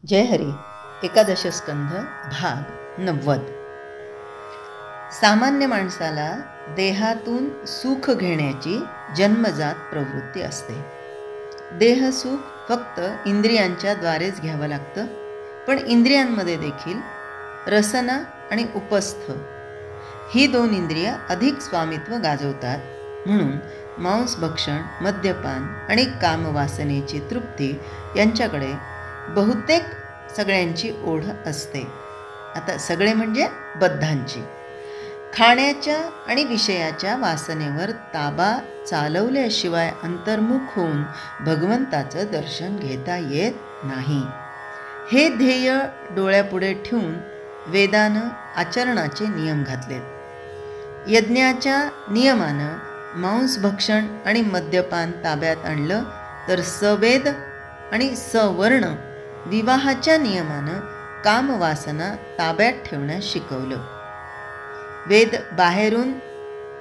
जय हरी. एकादश स्कंध भाग 90. सामान्य माणसाला देहातून सुख घेण्याची जन्मजात प्रवृत्ती असते. देहसुख फक्त इंद्रियांच्या द्वारेच घ्यावं लागतं. पण इंद्रियांमध्ये देखील रसना आणि उपस्थ ही दोन इंद्रिय अधिक स्वामित्व गाजवतात. म्हणून मांसभक्षण, मद्यपान आणि कामवासनेची तृप्ती यांच्याकडे बहुतेक सगळ्यांची ओढ असते. आता सगळे म्हणजे बद्धांची. खाण्याच्या आणि विषयाच्या वासनेवर ताबा चालवल्याशिवाय अंतर्मुख होऊन भगवंताचं दर्शन घेता येत नाही. हे ध्येय डोळ्यापुढे ठेवून वेदानं आचरणाचे नियम घातलेत. यज्ञाच्या नियमानं मांसभक्षण आणि मद्यपान ताब्यात आणलं तर सवेद आणि सवर्ण विवाहाच्या नियमानं कामवासना ताब्यात ठेवण्यास शिकवलं. वेद बाहेरून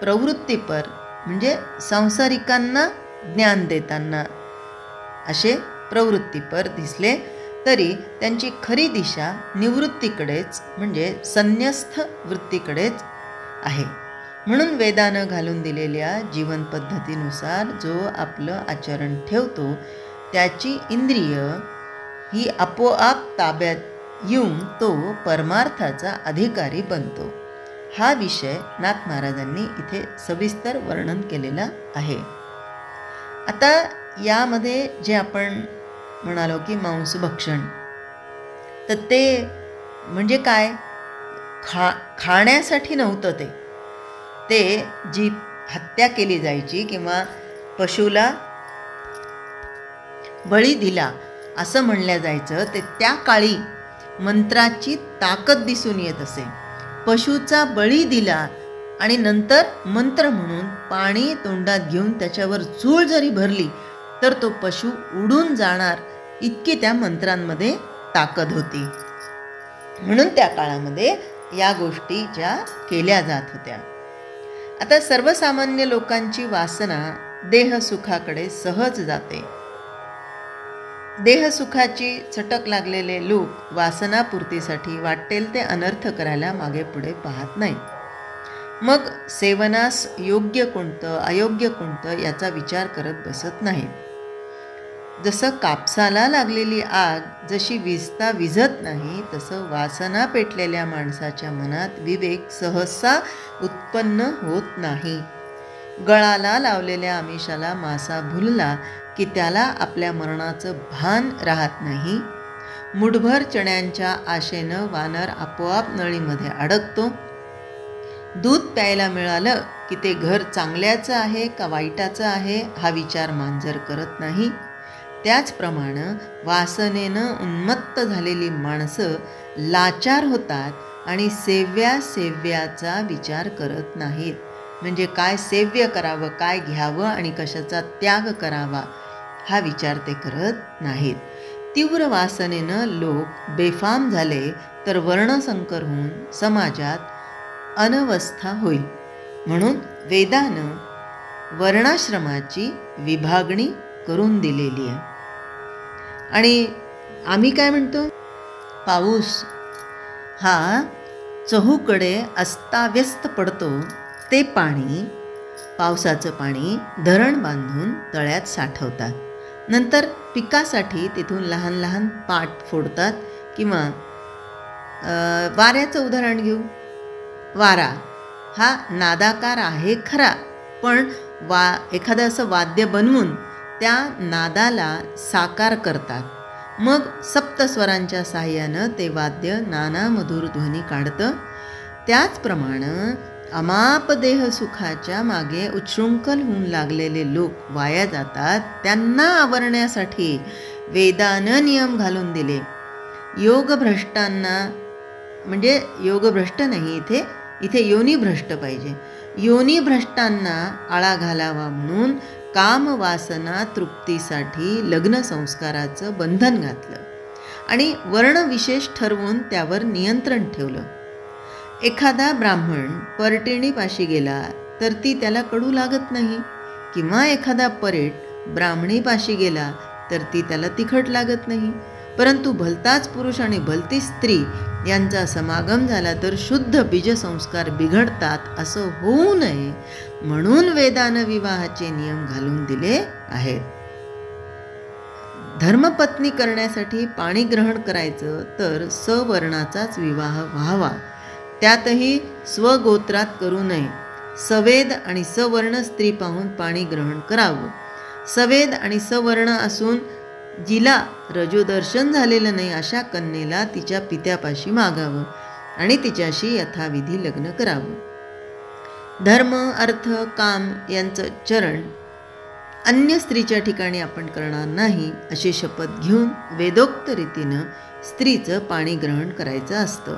प्रवृत्तीपर म्हणजे सांसारिकांना ज्ञान देताना असे प्रवृत्तीपर दिसले तरी त्यांची खरी दिशा निवृत्तीकडेच म्हणजे संन्यस्थ वृत्तीकडेच आहे. म्हणून वेदानं घालून दिलेल्या जीवनपद्धतीनुसार जो आपलं आचरण ठेवतो त्याची इंद्रिय ही आपोआप ताब्यात येऊन तो परमार्थाचा अधिकारी बनतो. हा विषय नाथ महाराजांनी इथे सविस्तर वर्णन केलेला आहे. आता यामध्ये जे आपण म्हणालो की मांसभक्षण, तर ते म्हणजे काय? खाण्यासाठी नव्हतं. ते जी हत्या केली जायची किंवा पशुला बळी दिला असं म्हणलं जायचं, ते त्या काळी मंत्राची ताकद दिसून येत असे. पशुचा बळी दिला आणि नंतर मंत्र म्हणून पाणी तोंडात घेऊन त्याच्यावर चूळ जरी भरली तर तो पशु उडून जाणार, इतकी त्या मंत्रांमध्ये ताकद होती. म्हणून त्या काळामध्ये या गोष्टी ज्या केल्या जात होत्या. आता सर्वसामान्य लोकांची वासना देहसुखाकडे सहज जाते. देहसुखाची चटक लागलेले लोक वासनापूर्तीसाठी वाटेल ते अनर्थ करायला मागे पुढे पाहत नाहीत. मग सेवनास योग्य कोणतं अयोग्य कोणतं याचा विचार करत बसत नाहीत. जसं कापसाला लागलेली आग जशी विझता विझत नाही, तसं वासना पेटलेल्या माणसाच्या मनात विवेक सहसा उत्पन्न होत नाही. गळाला लावलेल्या आमिषाला मासा भुलला की त्याला आपल्या मरणाचं भान राहत नाही. मुठभर चण्यांच्या आशेनं वानर आपोआप नळीमध्ये अडकतो. दूध प्यायला मिळालं की ते घर चांगल्याचं आहे का वाईटाचं आहे हा विचार मांजर करत नाही. त्याचप्रमाणे वासनेनं उन्मत्त झालेली माणसं लाचार होतात आणि सेव्याचा विचार करत नाहीत. म्हणजे काय सेव्य करावं, काय घ्यावं आणि कशाचा त्याग करावा हा विचार ते करत नाहीत. तीव्र वासनेनं लोक बेफाम झाले तर वर्णसंकर होऊन समाजात अनवस्था होईल. म्हणून वेदानं वर्णाश्रमाची विभागणी करून दिलेली आहे. आणि आम्ही काय म्हणतो, पाऊस हा चहूकडे अस्ताव्यस्त पडतो. ते पाणी, पावसाचं पाणी धरण बांधून तळ्यात साठवतात. नंतर पिकासाठी तिथून लहान लहान पाट फोडतात. किंवा वाऱ्याचं उदाहरण घेऊ. वारा हा नादाकार आहे खरा, पण एखादं असं वाद्य बनवून त्या नादाला साकार करतात. मग सप्तस्वरांच्या साहाय्यानं ते वाद्य नाना मधुर ध्वनी काढतं. त्याचप्रमाणे अमाप देहसुखाच्या मागे उच्छृंखल होऊन लागलेले लोक वाया जातात. त्यांना आवरण्यासाठी वेदानं नियम घालून दिले. योगभ्रष्टांना, म्हणजे योगभ्रष्ट नाही, इथे योनिभ्रष्ट पाहिजे. योनिभ्रष्टांना आळा घालावा म्हणून कामवासना तृप्तीसाठी लग्न संस्काराचं बंधन घातलं आणि वर्णविशेष ठरवून त्यावर नियंत्रण ठेवलं. एखादा ब्राह्मण परटिणीपाशी गेला तर ती त्याला कडू लागत नाही, किंवा एखादा परेट ब्राह्मणीपाशी गेला तर ती त्याला तिखट लागत नाही. परंतु भलताच पुरुष आणि भलती स्त्री यांचा समागम झाला तर शुद्ध बीजसंस्कार बिघडतात असं होऊ नये म्हणून वेदानं विवाहाचे नियम घालून दिले आहेत. धर्मपत्नी करण्यासाठी पाणी ग्रहण करायचं तर सवर्णाचाच विवाह व्हावा, त्यातही स्वगोत्रात करू नये. सवेद आणि सवर्ण स्त्री पाहून पाणी ग्रहण करावं. सवेद आणि सवर्ण असून जिला रजोदर्शन झालेलं नाही अशा कन्येला तिच्या पित्यापाशी मागावं आणि तिच्याशी यथाविधी लग्न करावं. धर्म, अर्थ, काम यांचं चरण अन्य स्त्रीच्या ठिकाणी आपण करणार नाही अशी शपथ घेऊन वेदोक्त रीतीनं स्त्रीचं पाणी ग्रहण करायचं असतं.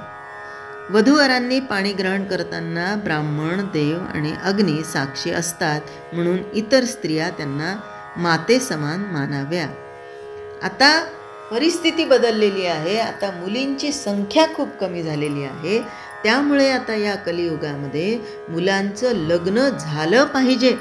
वधूवरांनी पाणी ग्रहण करताना ब्राह्मण, देव आणि अग्नी साक्षी असतात म्हणून इतर स्त्रिया त्यांना माते समान मानाव्या. आता परिस्थिती बदललेली आहे. आता मुलींची संख्या खूप कमी झालेली आहे. त्यामुळे आता या कलियुगामध्ये मुलांचं लग्न झालं पाहिजे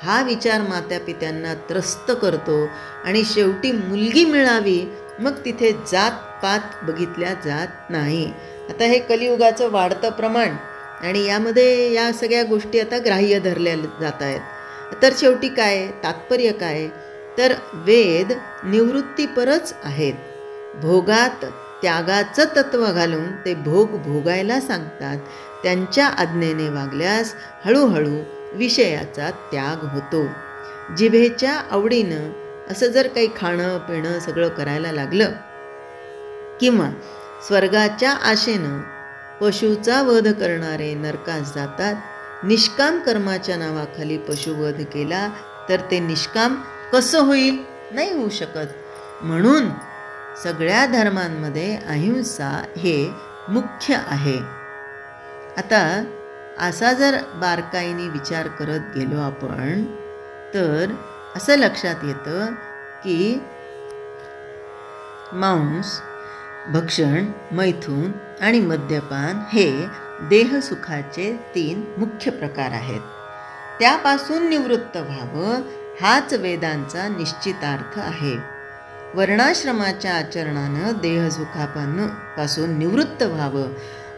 हा विचार मातापित्यांना त्रस्त करतो आणि शेवटी मुलगी मिळावी मग तिथे जात-पात बघितल्या जात नाही. आता हे कलियुगाचं वाढतं प्रमाण आणि यामध्ये या सगळ्या गोष्टी आता ग्राह्य धरल्या जात आहेत. तर शेवटी काय, तात्पर्य काय, तर वेद निवृत्तीपरच आहेत. भोगात त्यागाचं तत्व घालून ते भोग भोगायला सांगतात. त्यांच्या आज्ञेने वागल्यास हळूहळू विषयाचा त्याग होतो. जिभेच्या आवडीनं असं जर काही खाणं पिणं सगळं करायला लागलं किंवा स्वर्गाच्या आशेनं पशूचा वध करणारे नरकास जातात. निष्काम कर्माच्या नावाखाली पशुवध केला तर ते निष्काम कसं होईल, नाही होऊ शकत. म्हणून सगळ्या धर्मांमध्ये अहिंसा हे मुख्य आहे. आता असा जर बारकाईने विचार करत गेलो आपण तर असं लक्षात येतं की मांस, भक्षण, मैथून आणि मद्यपान हे देहसुखाचे 3 मुख्य प्रकार आहेत. त्यापासून निवृत्त व्हावं हाच वेदांचा निश्चितार्थ आहे. वर्णाश्रमाच्या आचरणानं देहसुखापासून निवृत्त व्हावं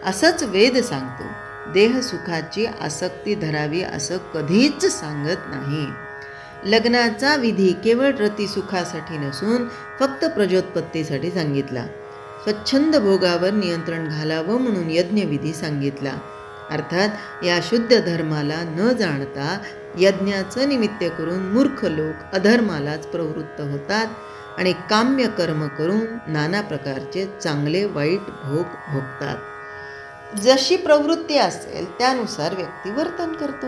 असंच वेद सांगतो. देहसुखाची आसक्ती धरावी असं कधीच सांगत नाही. लग्नाचा विधी केवळ रतिसुखासाठी नसून फक्त प्रजोत्पत्तीसाठी सांगितला. स्वच्छंद भोगावर नियंत्रण घालावं म्हणून यज्ञविधी सांगितला. अर्थात या शुद्ध धर्माला न जाणता यज्ञाचं निमित्त करून मूर्ख लोक अधर्मालाच प्रवृत्त होतात आणि काम्य कर्म करून नाना प्रकारचे चांगले वाईट भोग भोगतात. जशी प्रवृत्ती असेल त्यानुसार व्यक्ती वर्तन करतो.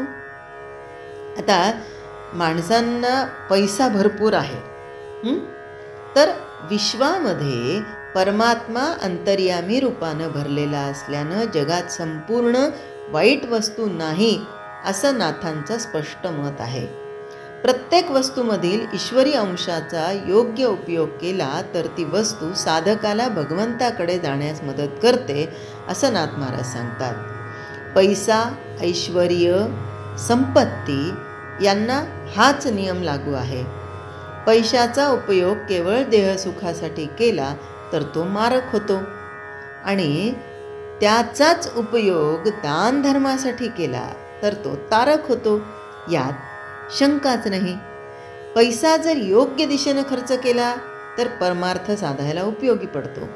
आता माणसांना पैसा भरपूर आहे, तर विश्वामध्ये परमात्मा अंतर्यामी रूपानं भरलेला असल्यानं जगात संपूर्ण वाईट वस्तू नाही असं नाथांचं स्पष्ट मत आहे. प्रत्येक वस्तूमधील ईश्वरी अंशाचा योग्य उपयोग केला तर ती वस्तू साधकाला भगवंताकडे जाण्यास मदत करते असं नाथ महाराज सांगतात. पैसा, ऐश्वर्य, संपत्ती यांना हाच नियम लागू आहे. पैशाचा उपयोग केवळ देहसुखासाठी केला तर तो मारक होतो आणि त्याचाच उपयोग दान धर्मासाठी केला तर तो तारक होतो. यात शंकाच नाही. पैसा जर योग्य दिशेनं खर्च केला तर परमार्थ साधायला उपयोगी पडतो.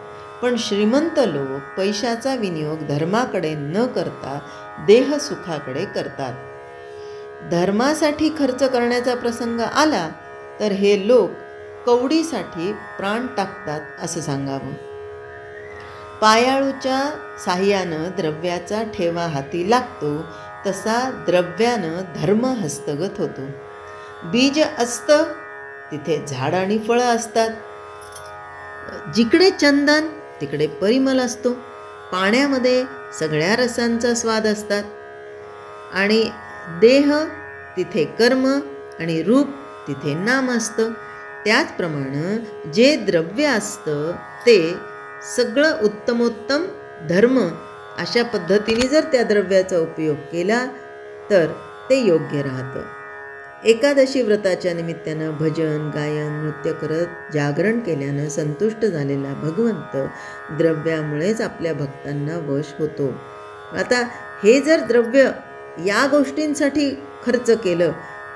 पण श्रीमंत लोक पैशाचा विनियोग धर्माकडे न करता देहसुखाकडे करतात. धर्मासाठी खर्च करण्याचा प्रसंग आला तर हे लोक कवडीसाठी प्राण टाकतात असं सांगावं. पायाळूच्या साह्यानं द्रव्याचा ठेवा हाती लागतो तसा द्रव्यानं धर्म हस्तगत होतो. बीज असतं तिथे झाड आणि फळं असतात. जिकडे चंदन तिकडे परिमल असतो. पाण्यामध्ये सगळ्या रसांचा स्वाद असतात आणि देह तिथे कर्म आणि रूप तिथे नाम असतं. त्याचप्रमाणे जे द्रव्य असतं ते सगळं उत्तमोत्तम धर्म अशा पद्धतीने जर त्या द्रव्याचा उपयोग केला तर ते योग्य राहतं. एकादशी व्रताच्या निमित्तानं भजन गायन नृत्य करत जागरण केल्यानं संतुष्ट झालेला भगवंत द्रव्यामुळेच आपल्या भक्तांना वश होतो. आता हे जर द्रव्य या गोष्टींसाठी खर्च केलं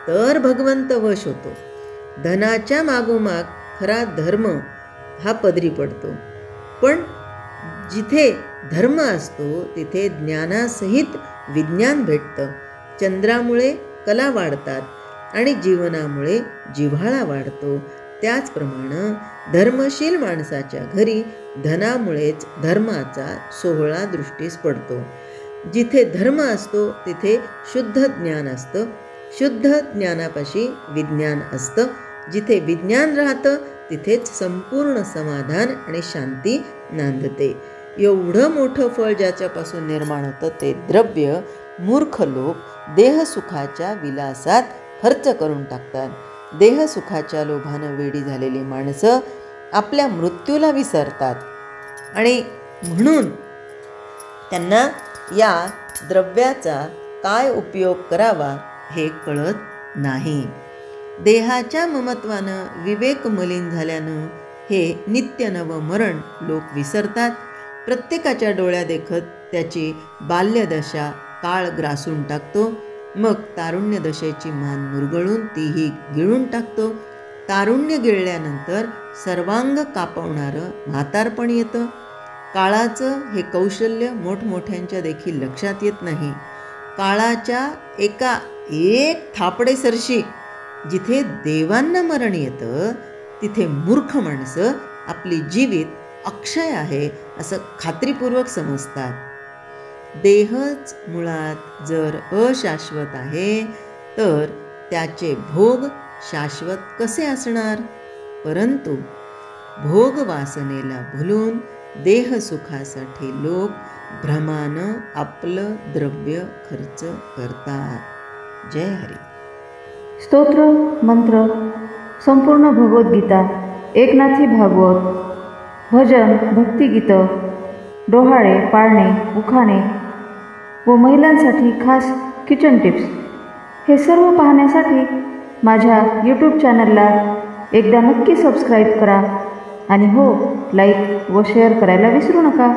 तर भगवंत वश होतो. धनाच्या मागोमाग खरा धर्म हा पदरी पडतो. पण जिथे धर्म असतो तिथे ज्ञानासहित विज्ञान भेटतं. चंद्रामुळे कला वाढतात आणि जीवनामुळे जिव्हाळा वाढतो. त्याचप्रमाणे धर्मशील माणसाच्या घरी धनामुळेच धर्माचा सोहळा दृष्टीस पडतो. जिथे धर्म असतो तिथे शुद्ध ज्ञान असतं. शुद्ध ज्ञानापाशी विज्ञान असतं. जिथे विज्ञान राहतं तिथेच संपूर्ण समाधान आणि शांती नांदते. एवढं मोठं फळ ज्याच्यापासून निर्माण होतं ते द्रव्य मूर्ख लोक देहसुखाच्या विलासात खर्च करून टाकतात. देहसुखाच्या लोभानं वेडी झालेली माणसं आपल्या मृत्यूला विसरतात आणि म्हणून त्यांना या द्रव्याचा काय उपयोग करावा हे कळत नाही. देहाच्या ममत्वानं विवेक मलिन झाल्यानं हे नित्य नव मरण लोक विसरतात. प्रत्येकाच्या डोळ्या देखत त्याची बाल्यदशा काळ ग्रासून टाकतो. मग तारुण्य दशेची मान मुरगळून तीही गिळून टाकतो. तारुण्य गिळल्यानंतर सर्वांग कापवणारं म्हातारपण येतं. काळाचं हे कौशल्य मोठमोठ्यांच्या देखील लक्षात येत नाही. काळाच्या एका एक थापडेसरशी जिथे देवांना मरण येतं तिथे मूर्ख माणसं आपली जीवित अक्षय आहे असं खात्रीपूर्वक समजतात. देहच मुळात जर अशाश्वत आहे तर त्याचे भोग शाश्वत कसे असणार. परंतु भोग वासनेला भुलून देहसुखासाठी लोक भ्रमानं आपलं द्रव्य खर्च करतात. जय हरी. स्तोत्र मंत्र संपूर्ण भगवद्गीता एकनाथी भागवत भजन भक्तिगीतं डोहाळे पाळणे उखाणे व महिलांसाठी खास किचन टिप्स हे सर्व पाहण्यासाठी माझ्या यूट्यूब चॅनलला एकदा नक्की सबस्क्राईब करा आणि हो लाईक व शेअर करायला विसरू नका.